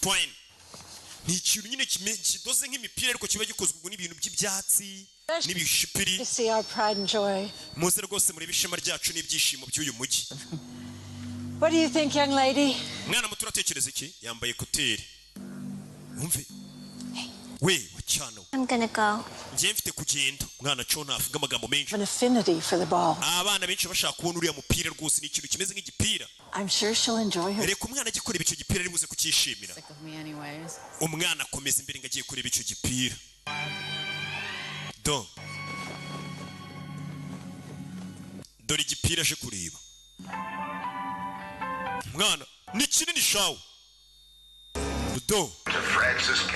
twine ni ikintu nyine kidoze nk'imipira ariko kiba gikozwe ubwo n'ibintu by'ibyatsi n'ibishipiri muze rwose muri bishema ryacu n'ibyishimo by'uyu mujyi. What do you think, young lady? Mwana muto uratekereza iki? Yambaye kuteri. Umve. We wacyano. I'm gonna go. Ngiye mfite kugenda. Mwana cyo navuga amagambo menshi. An affinity for the ball. Abana benshi bashaka kubona uriya mupira rwose ni ikintu kimeze nk'igipira. I'm sure she'll enjoy her. Reka umwana ajye kureba icyo gipira ari buze kukishimira. Umwana akomeza imbere ngo agiye kureba icyo gipira. Dore igipira aje kureba. Mwana ni kinini shawo.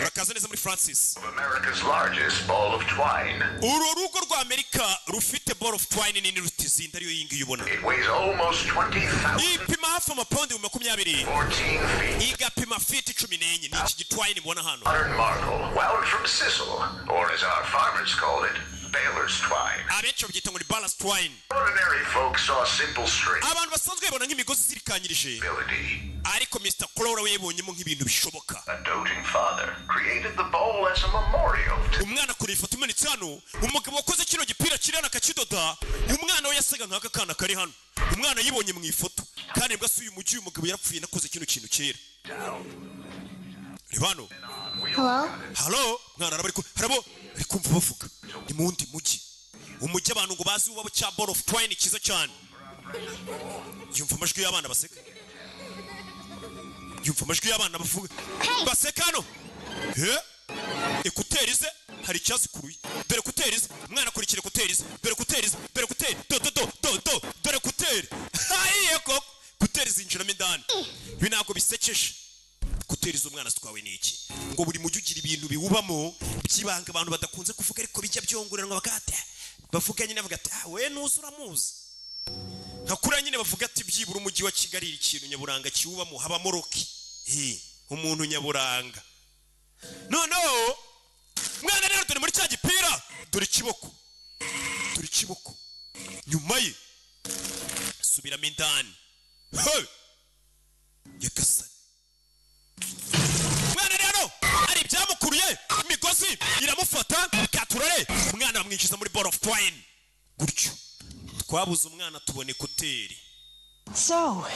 Urakaza neza muri Francis. America's largest ball of twine. Uru rugo rwa Amerika rufite ball of twine nini rutizinda ariyo yingi ubona. It weighs almost 20,000. Ipima hafi amapaundi 20. 14 feet. Igapima feet 14 ni iki gitwine mbona hano. Modern marble, wound from sisal, or as our farmers call it, baler's twine. Abenshi babyita ngo ni baler's twine. Ordinary folks saw simple string. Abantu basanzwe babona nk'imigozi zirikanyirije. Ariko Mr. Clora we yabonyemo nk'ibintu bishoboka. A doting father created the bowl as a memorial. Umwana kuri ifoto imanitse hano, umugabo wakoze kino gipira kirana kakidoda, umwana we yasaga nk'aka kana kari hano. Umwana yibonye mu ifoto, kandi mbwa uyu mujyi umugabo yarapfuye nakoze kino kintu kera. Ribano. Hello? Mwana arabari harabo ari kumva bavuga. Ni mundi mujyi. Umujyi abantu ngo bazi ubabo cya ball of twine kiza cyane. Yumva amajwi y'abana baseka. Yumva amajwi y'abana bavuga. Baseka hano. Ekuterize hari cyazi kuruye. Dore kuterize mwana kurikire kuterize. Dore kuterize, dore kuteri. Dore kuteri. Hayiye koko. Kuterize injiramo indani. Ibi ntabwo bisekeje. Kuteriza umwana twawe niki? Ngo buri mujyi ugira ibintu biwubamo byibanga abantu badakunze kuvuga ariko bijya byonguranwa bagate. Bavuga nyine bavuga ati we nuzura muzi. Hakura nyine bavuga ati byibura umujyi wa Kigali ikintu nyaburanga kiwubamo habamo roki. Umuntu nyaburanga. No mwana rero dore muri cya gipira dore kiboko. Dore kiboko. Nyuma ye subira mindani. Yakasa. Mwana rero ari byamukuruye imigozi iramufata katurare umwana bamwinjiza muri ball of twine. Gutyo twabuze umwana tubone kuteri. So,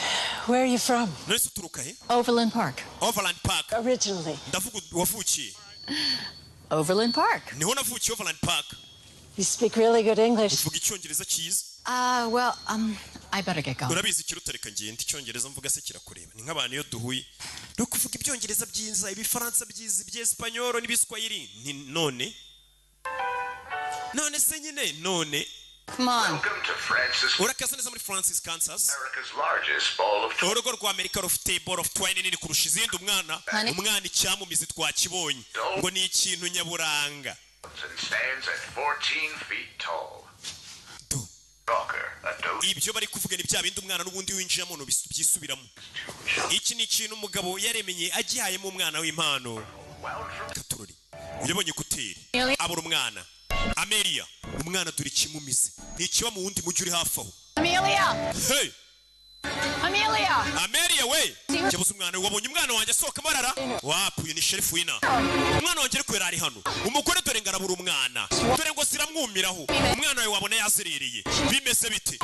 where are you from? Nese uturuka he? Overland Park. Overland Park. Originally. Ndavuga wavukiye. Overland Park. Niho navukiye Overland Park. You speak really good English. Uvuga icyongereza cyiza. Well, I better get going. Urabizi kirutareka ngende icyongereza mvuga se kirakureba. Ni nk'abantu iyo duhuye. No kuvuga ibyongereza byiza, ibifaransa byiza, iby'Espanyol n'ibiswahili. Ni none se nyine none. Come on. Welcome to Francis. Urakaza neza muri Francis, Kansas. America's largest ball of twine. Urugo rwa Amerika rufite ball of twine nini kurusha izindi umwana icyamumizi twakibonye ngo ni ikintu nyaburanga. And stands at 14 feet tall. Rocker, a dote. Ibyo bari kuvuga ni bya bindi umwana n'ubundi winjiramo no byisubiramo. Iki ni ikintu umugabo yaremenye agihayemo umwana w'impano. Katurori yabonye kuteri abura umwana. Amelia umwana duri kimumize ni kiba mu wundi mujyi uri hafi aho. Amelia. Hey. Amelia we cyabuze umwana wabonye umwana wanjye asohoka marara wapuye ni Sheriff Wina. Umwana wanjye ariko yari hano umugore dore ngarabura umwana dore ngo siramwumiraho umwana wawe wabona yazerereye bimeze bite.